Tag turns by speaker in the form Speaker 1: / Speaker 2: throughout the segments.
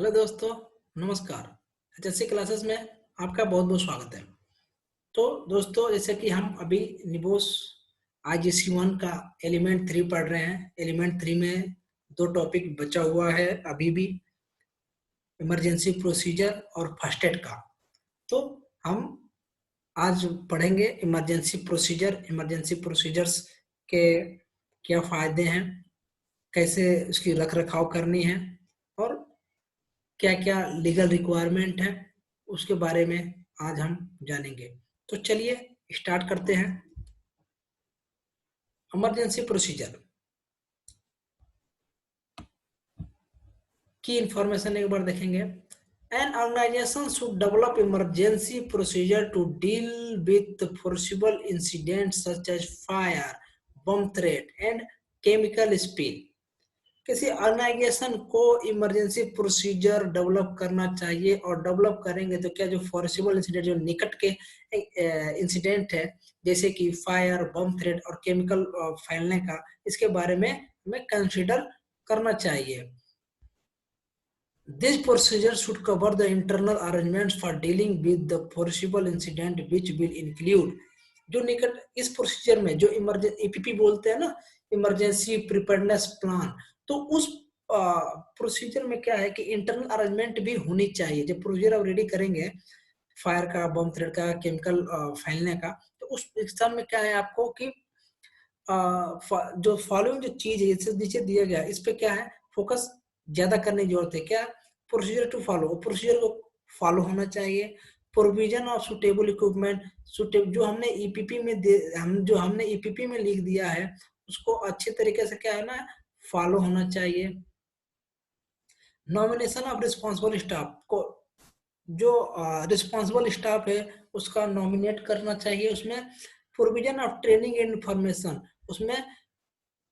Speaker 1: Hello दोस्तों, नमस्कार। HSC classes में आपका बहुत बहुत स्वागत है। तो दोस्तों, जैसे कि हम अभी निबोस आईजीसी 1 का एलिमेंट 3 पढ़ रहे हैं। एलिमेंट 3 में दो टॉपिक बचा हुआ है अभी भी, इमरजेंसी प्रोसीजर और फर्स्ट एड का। तो हम आज पढ़ेंगे इमरजेंसी प्रोसीजर। इमरजेंसी प्रोसीजर्स के क्या फायदे हैं, कैसे उसकी रख रखाव करनी है और क्या क्या लीगल रिक्वायरमेंट है, उसके बारे में आज हम जानेंगे। तो चलिए स्टार्ट करते हैं। इमरजेंसी प्रोसीजर की इंफॉर्मेशन एक बार देखेंगे। An organisation should develop emergency procedure to deal with forcible incident such as fire, bomb threat and chemical spill. किसी ऑर्गेनाइजेशन को इमरजेंसी प्रोसीजर डेवलप करना चाहिए, और डेवलप करेंगे तो क्या जो फॉरेसिबल इंसिडेंट, जो निकट के इंसिडेंट है, जैसे कि फायर, बम थ्रेट और केमिकल फैलने का, इसके बारे में हमें कंसीडर करना चाहिए। This procedure should cover the internal arrangements for dealing with the foreseeable incident which will include जो निकट इस प्रोसीजर में जो इमरजेंसी ईपीपी बोलते हैं ना, इमरजेंसी प्रिपेयर्डनेस प्लान। तो उस प्रोसीजर में क्या है कि इंटरनल अरेंजमेंट भी होनी चाहिए। जब प्रोसीजर आप रेडी करेंगे फायर का, बम थ्रेड का, केमिकल फैलने का, तो उस एग्जाम में क्या है आपको कि जो फॉलोइंग जो चीज है, इससे नीचे दिया गया, इस पे क्या है फोकस ज्यादा करने की जरूरत है। क्या? प्रोसीजर टू फॉलो, प्रोसीजर को फॉलो होना चाहिए। प्रोविजन ऑफ सुटेबल इक्विपमेंट, जो हमने ईपीपी में जो हमने ईपीपी में लिख दिया है, उसको अच्छे तरीके से क्या है ना, फॉलो होना चाहिए। नॉमिनेशन ऑफ रिस्पॉन्सिबल स्टाफ को, जो रिस्पॉन्सिबल स्टाफ है उसका नॉमिनेट करना चाहिए। उसमें provision of training and information, उसमें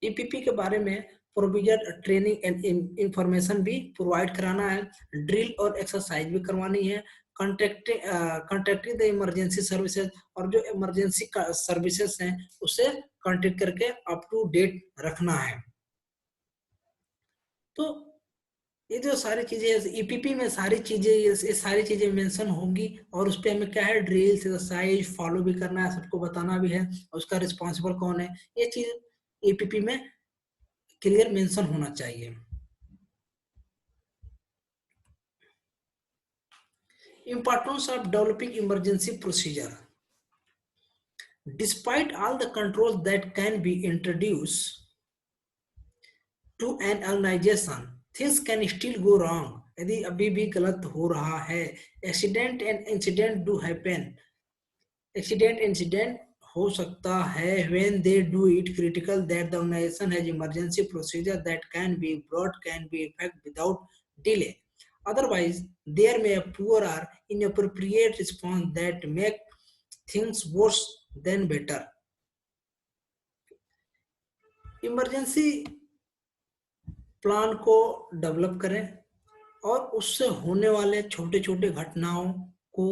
Speaker 1: ईपीपी के बारे में प्रोविजन, ट्रेनिंग एंड इंफॉर्मेशन भी प्रोवाइड कराना है। ड्रिल और एक्सरसाइज भी करवानी है। कॉन्ट्रैक्टिंग द इमरजेंसी सर्विसेज, और जो इमरजेंसी सर्विसेज हैं उसे कॉन्टेक्ट करके अप टू डेट रखना है। तो ये जो सारी चीजें ईपीपी में, सारी चीजें, ये सारी चीजें मेंशन होंगी, और उस पर हमें क्या है, ड्रिल, एक्सरसाइज फॉलो भी करना है, सबको बताना भी है, और उसका रिस्पॉन्सिबल कौन है, ये चीज ईपीपी में क्लियर मेंशन होना चाहिए। Importance of developing emergency procedure. Despite all the controls that can be introduced to an organization, things can still go wrong. यदि अभी भी गलत हो रहा है, accident and incident do happen, accident incident हो सकता है, when they do it critical that the organization has emergency procedure that can be brought, can be effect without delay. Otherwise, there may a poor or inappropriate response that make things worse than better. Emergency plan को develop करें और उससे होने वाले छोटे छोटे घटनाओं को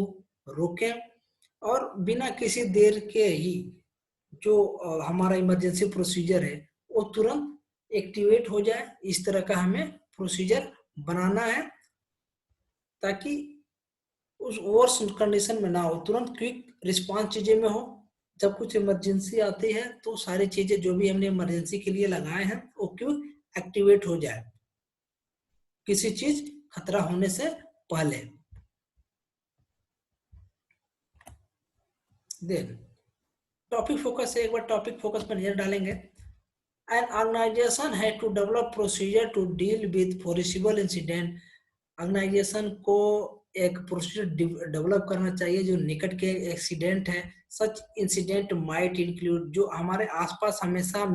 Speaker 1: रोकें, और बिना किसी देर के ही जो हमारा इमरजेंसी प्रोसीजर है वो तुरंत एक्टिवेट हो जाए। इस तरह का हमें प्रोसीजर बनाना है, ताकि उस वर्स कंडीशन में ना हो, तुरंत क्विक रिस्पांस चीजें में हो। जब कुछ इमरजेंसी आती है तो सारी चीजें जो भी हमने इमरजेंसी के लिए लगाए हैं वो क्विक एक्टिवेट हो जाए, किसी चीज खतरा होने से पहले। देन टॉपिक फोकस है, एक बार टॉपिक फोकस पर नजर डालेंगे। एन ऑर्गेनाइजेशन है to develop procedure to deal with foreseeable incident. Organisation को एक प्रोसीजर डेवलप करना चाहिए जो निकट के एक्सीडेंट है। सच इंसिडेंट माइट इंक्लूड, जो हमारे आसपास हमेशा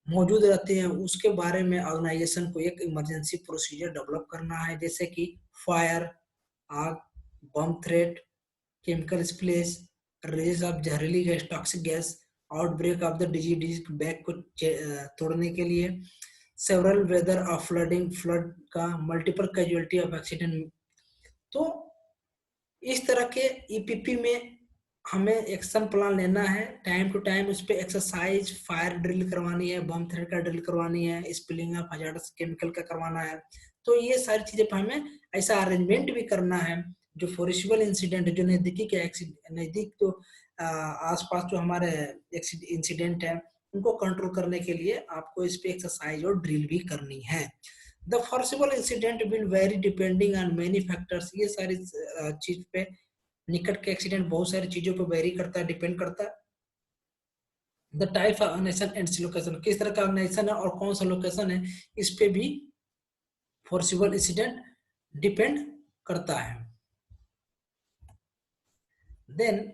Speaker 1: मौजूद रहते हैं, उसके बारे में ऑर्गेनाइजेशन को एक इमरजेंसी प्रोसीजर डेवलप करना है। जैसे कि फायर, आग, bomb threat, chemical splash, release of जहरीली gas, toxic gas, outbreak of the disease bag को तोड़ने के लिए, several weather of flooding, flood का, मल्टीपल कैजुअलिटी ऑफ एक्सीडेंट। तो इस तरह के ईपीपी में हमें एक्शन प्लान लेना है, टाइम टू टाइम उस पर एक्सरसाइज, फायर ड्रिल करवानी है, बम थ्रेड का ड्रिल करवानी है, स्पिलिंग ऑफ हजार्डस केमिकल का करवाना है। तो ये सारी चीजें पर हमें ऐसा अरेंजमेंट भी करना है। जो फोरेसिबल इंसिडेंट, जो नजदीकी के नजदीक जो आसपास जो हमारे इंसिडेंट है, उनको कंट्रोल करने के लिए आपको इस पे एक्सरसाइज और ड्रिल भी करनी है। The forcible incident will very depending on many factors. ये सारी चीज पे, निकट के एक्सीडेंट बहुत सारी चीजों पर वेरी करता है, डिपेंड करता है। The type of organisation and location, किस तरह का ऑर्गेनाइजेशन है और कौन सा लोकेशन है, इस पे भी फोर्सिबल इंसिडेंट डिपेंड करता है। Then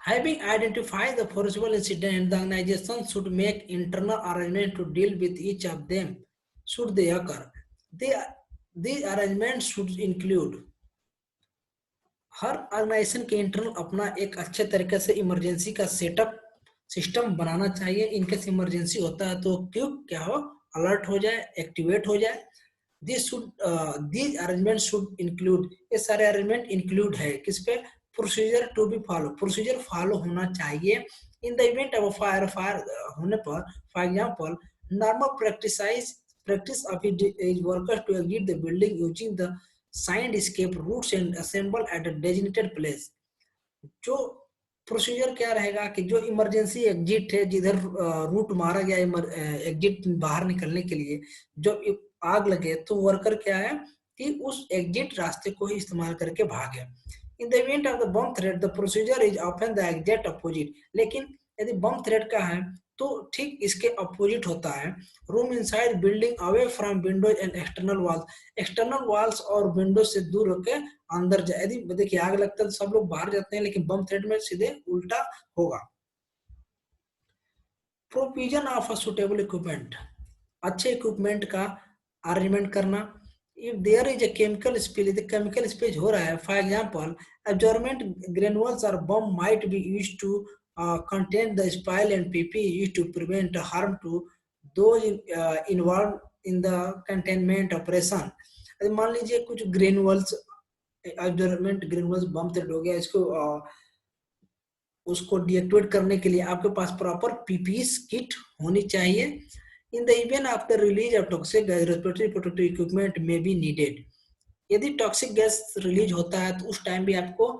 Speaker 1: having identified the foreseeable incident, the organization should make internal arrangement to deal with each of them should they occur. They, these arrangements should include, हर ऑर्गेनाइजेशन के internal अपना एक अच्छे तरीके से emergency का सेटअप सिस्टम बनाना चाहिए। In case emergency होता है तो क्यों क्या हो, अलर्ट हो जाए, एक्टिवेट हो जाए। these arrangements should include, ये सारे अरेंजमेंट इंक्लूड है किस पे, procedure to be follow, procedure follow होना चाहिए। In the event of fire होने पर, for example normal practice of its workers to exit the building using the signed escape routes and assemble at a designated place। जो procedure क्या रहेगा कि जो emergency exit है, जिधर रूट मारा गया एग्जिट बाहर निकलने के लिए, जब आग लगे तो वर्कर क्या है कि उस एग्जिट रास्ते को ही इस्तेमाल करके भागे। इन the event of the bomb threat the procedure is often the exact opposite. लेकिन यदि बम थ्रेट का है तो ठीक इसके अपोजिट होता है। Room inside building away from Windows and external walls, external walls और विंडोज से दूर होकर अंदर जाए। यदि देखिए आग लगता है तो सब लोग बाहर जाते हैं, लेकिन बम थ्रेट में सीधे उल्टा होगा। Provision of a suitable equipment, अच्छे इक्विपमेंट का अरेंजमेंट करना। If there is a chemical spill, यदि केमिकल स्पिल हो रहा है, for example absorbent granules or bomb might be used to contain the spill and PP used to prevent harm to those involved in the containment operation। यदि मान लीजिए कुछ granules, absorbent granules बम threat हो गया, इसको उसको डीएक्टिवेट करने के लिए आपके पास प्रॉपर पीपीई किट होनी चाहिए। In the event of the release of toxic gas respiratory protective equipment में बी नीडेड। यदि टॉक्सिक गैस रिलीज होता है तो उस टाइम भी आपको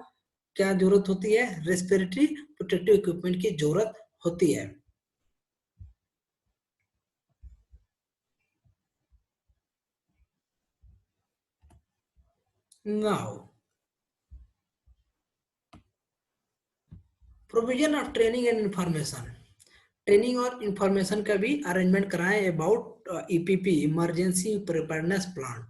Speaker 1: क्या जरूरत होती है, रेस्पिरेटरी प्रोटेक्टिव इक्विपमेंट की जरूरत होती है। Now provision of training and information, training और इंफॉर्मेशन का भी अरेंजमेंट कराएं about EPP, emergency preparedness plan.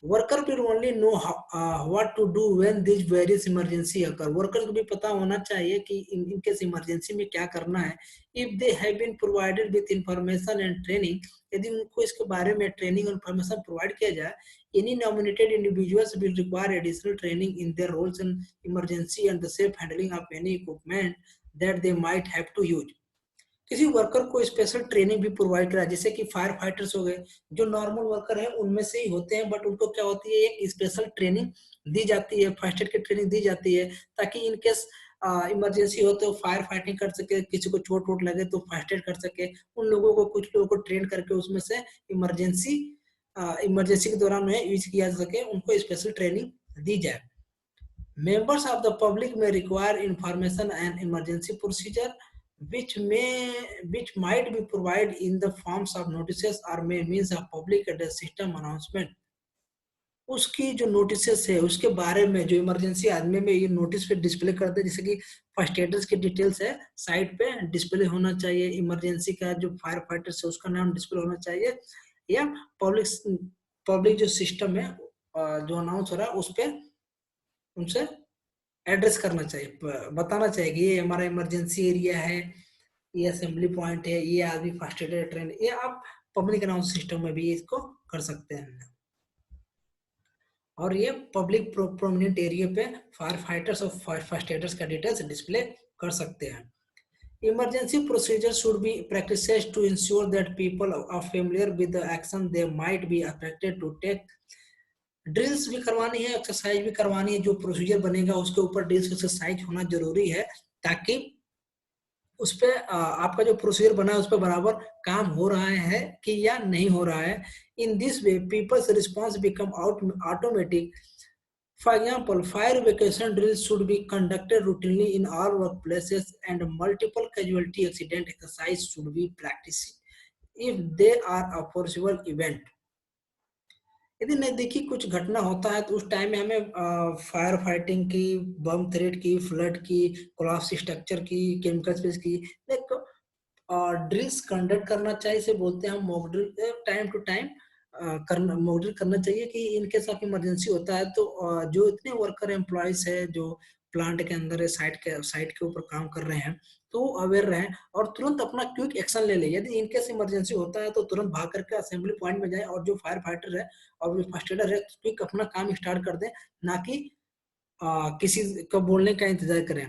Speaker 1: Worker will only know what to do when this various emergency occur. Worker को भी पता होना चाहिए कि इनकेस इमरजेंसी में क्या करना है। If they have been provided with information and training, यदि उनको इसके बारे में ट्रेनिंग और इंफॉर्मेशन प्रोवाइड किया जाए, any nominated individuals will require additional training in their roles in emergency and the safe handling of any equipment that they might have to use. किसी worker को स्पेशल ट्रेनिंग भी provide करा, जैसे कि fire fighters हो गए, जो normal worker है उनमें से ही होते हैं, बट उनको क्या होती है, एक स्पेशल ट्रेनिंग दी जाती है, फर्स्ट एड की ट्रेनिंग दी जाती है, ताकि इनकेस इमरजेंसी हो तो फायर फाइटिंग कर सके, किसी को चोट वोट लगे तो फर्स्ट एड कर सके। उन लोगों को, कुछ लोगों को ट्रेन करके उसमें से इमरजेंसी इमरजेंसी के दौरान में यूज किया जा सके, उनको स्पेशल ट्रेनिंग दी जाए। Members of the public may require information and emergency procedure which might be provided in the forms of notices or may means of public address system announcement। उसकी जो नोटिसेस है उसके बारे में, जो इमरजेंसी आदमी में ये नोटिस पे डिस्प्ले करते हैं, जैसे कि फर्स्ट एडर्स की डिटेल्स है साइट पे डिस्प्ले होना चाहिए, इमरजेंसी का जो फायर फाइटर्स है उसका नाम डिस्प्ले होना चाहिए, या पब्लिक पब्लिक जो सिस्टम है जो अनाउंस हो रहा है उस पर उनसे एड्रेस करना चाहिए, बताना चाहिए कि ये हमारा इमरजेंसी एरिया है, ये असेंबली पॉइंट है, ये आदमी फर्स्ट एड ट्रेन। ये आप पब्लिक अनाउंस सिस्टम में भी इसको कर सकते हैं। और ये पब्लिक प्रोमिनेंट एरिया पे फायर फाइटर्स और फर्स्ट एडर्स का डिटेल्स डिस्प्ले कर सकते हैं। Emergency procedure should be practices to ensure that people are familiar with the action they might be affected to take drills भी करवानी है, एक्सरसाइज भी करवानी है। जो प्रोसीजर बनेगा उसके ऊपर ड्रिल्स एक्सरसाइज होना जरूरी है, ताकि उस पे आपका जो प्रोसीजर बना है उस पर बराबर काम हो रहा है कि या नहीं हो रहा है। In this way peoples response become automatic. For example, fire evacuation drills should be conducted routinely in all workplaces, and multiple casualty accident exercise should be practiced if they are a foreseeable event. यदि नजदीकी कुछ घटना होता है तो उस time में हमें फायर फाइटिंग की, बम थ्रेट की, फ्लड की, कोलाप्स स्ट्रक्चर की, केमिकल स्पेस की ड्रिल्स कंडक्ट करना चाहिए। इसे बोलते हैं हम mock drill. Time to time करना, मॉक ड्रिल करना चाहिए कि इन केस ऑफ इमरजेंसी होता है तो जो इतने वर्कर एम्प्लॉयज है जो प्लांट के अंदर है, साइट के ऊपर काम कर रहे हैं, तो वो अवेयर रहें और तुरंत अपना क्विक एक्शन ले ले। यदि इन केस इमरजेंसी होता है तो तुरंत भाग करके असेंबली पॉइंट में जाए और जो फायर फाइटर है और जो फर्स्ट एडर है क्विक अपना काम स्टार्ट कर दें, ना कि किसी का बोलने का इंतजार करें।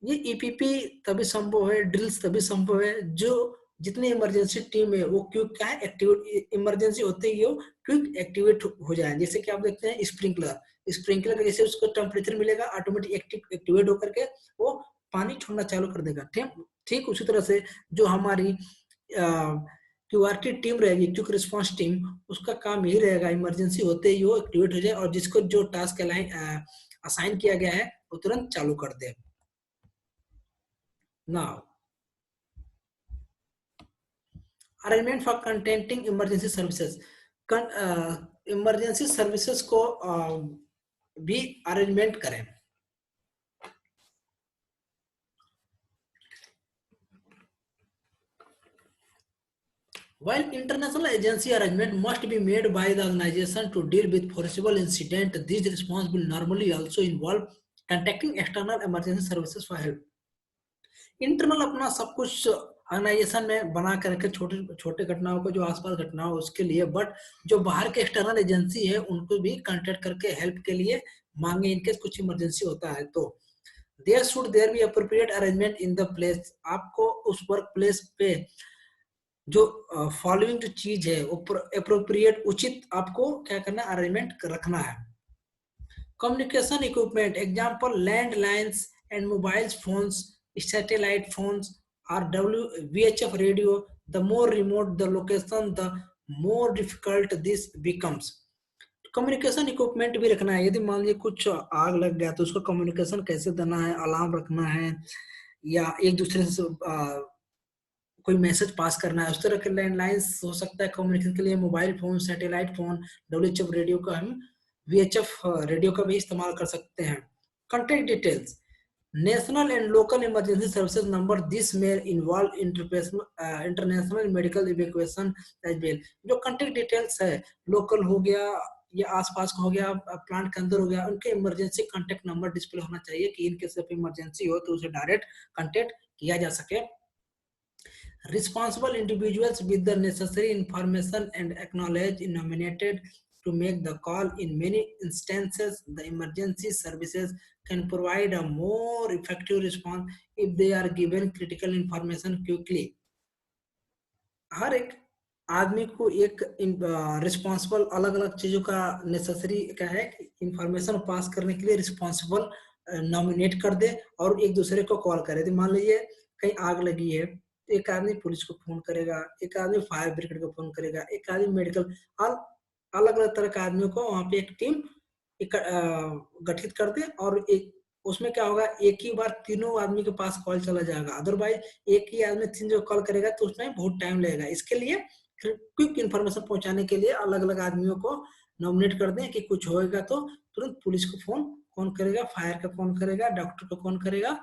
Speaker 1: ये ईपीपी तभी संभव है, ड्रिल्स तभी संभव है जो जितनी इमरजेंसी टीम है वो क्विक क्या है, एक्टिवेट, इमरजेंसी होते ही वो क्विक एक्टिवेट हो जाए। जैसे कि आप देखते हैं स्प्रिंकलर, स्प्रिंकलर जैसे उसको टेम्परेचर मिलेगा ऑटोमेटिक एक्टिवेट होकर के वो पानी छोड़ना चालू कर देगा। ठीक ठीक उसी तरह से जो हमारी क्यूआरटी टीम रहेगी, क्विक रिस्पांस टीम, उसका काम यही रहेगा इमरजेंसी होते ही वो एक्टिवेट हो जाए और जिसको जो टास्क असाइन किया गया है वो तुरंत चालू कर दे। Now, arrangement for contacting emergency services. Emergency services को भी अरेंजमेंट करें। While international agency arrangement must be made by the organization to deal with foreseeable incident, this response will normally also involve contacting external emergency services for help. Internal अपना सब कुछ organisation में बना करके छोटे छोटे घटनाओं को, जो आसपास घटना हो उसके लिए, बट जो बाहर के एक्सटर्नल एजेंसी है उनको भी कांटेक्ट करके हेल्प के लिए मांगे इनकेस कुछ इमरजेंसी होता है तो। There should there be appropriate arrangement in the place. आपको उस वर्क प्लेस पे जो फॉलोइंग जो चीज है अप्रोप्रिएट, उचित आपको क्या करना, अरेंजमेंट रखना है। Communication equipment, example landlines and mobile phones, satellite phones or VHF radio. The more remote the location, the more difficult this becomes. Communication equipment भी रखना है। यदि मान लीजिए कुछ आग लग गया तो उसको कम्युनिकेशन कैसे देना है, अलार्म रखना है या एक दूसरे से कोई मैसेज पास करना है, उस तरह के लैंडलाइंस हो सकता है कम्युनिकेशन के लिए। Mobile phone, satellite phone, WHF radio का हम VHF रेडियो का भी इस्तेमाल कर सकते हैं। Contact details, national and local emergency services number, this may involve international medical evacuation as well. जो contact details है, local हो गया या आसपास का हो गया, प्लांट के अंदर हो गया, उनके इमरजेंसी कांटेक्ट नंबर डिस्प्ले होना चाहिए कि इनके सिर्फ इमरजेंसी हो तो उसे डायरेक्ट कांटेक्ट किया जा सके। Responsible individuals with the necessary information and acknowledge nominated to make the call. In many instances, the emergency services can provide a more effective response if they are given critical information quickly. हर एक आदमी को एक responsible अलग अलग चीजों का necessary क्या है, इंफॉर्मेशन पास करने के लिए रिस्पॉन्सिबल नॉमिनेट कर दे और एक दूसरे को कॉल करे। तो मान लीजिए कहीं आग लगी है, एक आदमी पुलिस को फोन करेगा, एक आदमी फायर ब्रिगेड को फोन करेगा, एक आदमी मेडिकल, अलग अलग तरह के आदमियों को वहां पे एक टीम गठित कर दे और एक उसमें क्या होगा, एक ही बार तीनों आदमी के पास कॉल चला जाएगा। अदरवाइज एक ही आदमी तीन जो कॉल करेगा तो उसमें बहुत टाइम लगेगा। इसके लिए क्विक इन्फॉर्मेशन पहुंचाने के लिए अलग अलग आदमियों को नॉमिनेट कर दें कि कुछ होएगा तो तुरंत पुलिस को फोन कौन करेगा, फायर का कौन करेगा, डॉक्टर को कौन करेगा,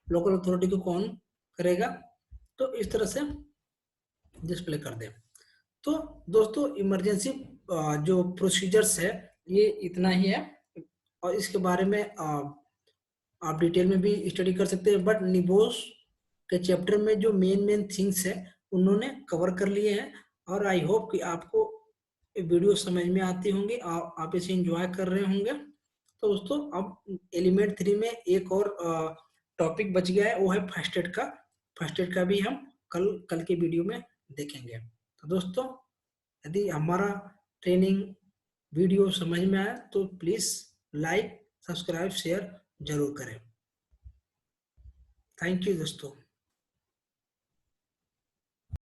Speaker 1: लोकल अथॉरिटी को कौन करेगा। तो इस तरह से डिस्प्ले कर दे। तो दोस्तों इमरजेंसी जो प्रोसीजर्स है ये इतना ही है और इसके बारे में आप डिटेल में भी स्टडी कर सकते हैं, बट निबोस के चैप्टर में जो मेन थिंग्स है उन्होंने कवर कर लिए हैं और आई होप कि आपको वीडियो समझ में आती होंगी, आप इसे एंजॉय कर रहे होंगे। तो दोस्तों अब एलिमेंट 3 में एक और टॉपिक बच गया है, वो है फर्स्ट एड का। फर्स्ट एड का भी हम कल के वीडियो में देखेंगे। तो दोस्तों यदि हमारा ट्रेनिंग वीडियो समझ में आए तो प्लीज लाइक, सब्सक्राइब, शेयर जरूर करें। थैंक यू दोस्तों।